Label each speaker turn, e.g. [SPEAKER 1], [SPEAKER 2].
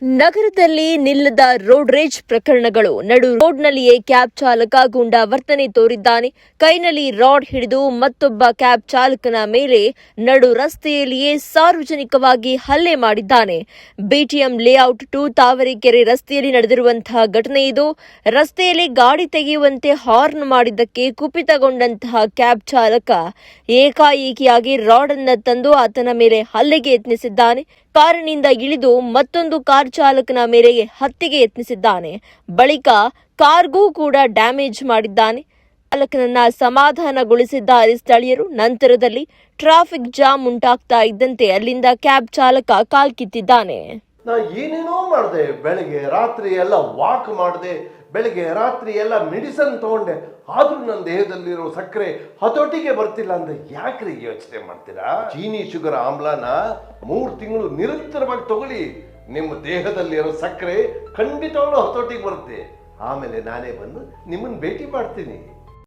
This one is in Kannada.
[SPEAKER 1] ನಗರದಲ್ಲಿ ನಿಲ್ಲದ ರೋಡ್ ರೇಜ್ ಪ್ರಕರಣಗಳು. ನಡು ರೋಡ್ನಲ್ಲಿಯೇ ಕ್ಯಾಬ್ ಚಾಲಕ ಗೂಂಡಾ ವರ್ತನೆ ತೋರಿದ್ದಾನೆ. ಕೈನಲ್ಲಿ ರಾಡ್ ಹಿಡಿದು ಮತ್ತೊಬ್ಬ ಕ್ಯಾಬ್ ಚಾಲಕನ ಮೇಲೆ ನಡು ರಸ್ತೆಯಲ್ಲಿಯೇ ಸಾರ್ವಜನಿಕವಾಗಿ ಹಲ್ಲೆ ಮಾಡಿದ್ದಾನೆ. ಬಿಟಿಎಂ ಲೇಔಟ್ 2 ತಾವರೆಕೆರೆ ರಸ್ತೆಯಲ್ಲಿ ನಡೆದಿರುವಂತಹ ಘಟನೆ ಇದು. ರಸ್ತೆಯಲ್ಲಿ ಗಾಡಿ ತೆಗೆಯುವಂತೆ ಹಾರ್ನ್ ಮಾಡಿದ್ದಕ್ಕೆ ಕುಪಿತಗೊಂಡಂತಹ ಕ್ಯಾಬ್ ಚಾಲಕ ಏಕಾಏಕಿಯಾಗಿ ರಾಡ್ ಅನ್ನು ತಂದು ಆತನ ಮೇಲೆ ಹಲ್ಲೆಗೆ ಯತ್ನಿಸಿದ್ದಾನೆ. ಕಾರಿನಿಂದ ಇಳಿದು ಮತ್ತೊಂದು ಕಾರ್ ಚಾಲಕನ ಮೇರೆಗೆ ಹತ್ಯೆಗೆ ಯತ್ನಿಸಿದ್ದಾನೆ. ಬಳಿಕ ಕಾರ್ಗೂ ಕೂಡ ಡ್ಯಾಮೇಜ್ ಮಾಡಿದ್ದಾನೆ. ಚಾಲಕನನ್ನ ಸಮಾಧಾನಗೊಳಿಸಿದ್ದಾರೆ ಸ್ಥಳೀಯರು. ನಂತರದಲ್ಲಿ ಟ್ರಾಫಿಕ್ ಜಾಮ್ ಉಂಟಾಗ್ತಾ ಇದ್ದಂತೆ ಅಲ್ಲಿಂದ ಕ್ಯಾಬ್ ಚಾಲಕ ಕಾಲ್ಕಿತ್ತಿದ್ದಾನೆ.
[SPEAKER 2] ನಾ ಏನೇನೋ ಮಾಡಿದೆ, ಬೆಳಗ್ಗೆ ರಾತ್ರಿ ಎಲ್ಲ ವಾಕ್ ಮಾಡಿದೆ, ಬೆಳಗ್ಗೆ ರಾತ್ರಿ ಎಲ್ಲ ಮೆಡಿಸನ್ ತಗೊಂಡೆ, ಆದ್ರೂ ನನ್ನ ದೇಹದಲ್ಲಿರೋ ಸಕ್ಕರೆ ಹತೋಟಿಗೆ ಬರ್ತಿಲ್ಲ ಅಂದ್ರೆ ಯಾಕ್ರಿ ಯೋಚನೆ ಮಾಡ್ತೀರಾ? ಚೀನಿ ಶುಗರ್ ಆಮ್ಲನ 3 ತಿಂಗಳು ನಿರಂತರವಾಗಿ ತಗೊಳ್ಳಿ, ನಿಮ್ಮ ದೇಹದಲ್ಲಿರೋ ಸಕ್ಕರೆ ಖಂಡಿತವಾಗ್ಲೂ ಹತೋಟಿಗೆ ಬರುತ್ತೆ. ಆಮೇಲೆ ನಾನೇ ಬಂದು ನಿಮ್ಮನ್ನ ಭೇಟಿ ಮಾಡ್ತೀನಿ.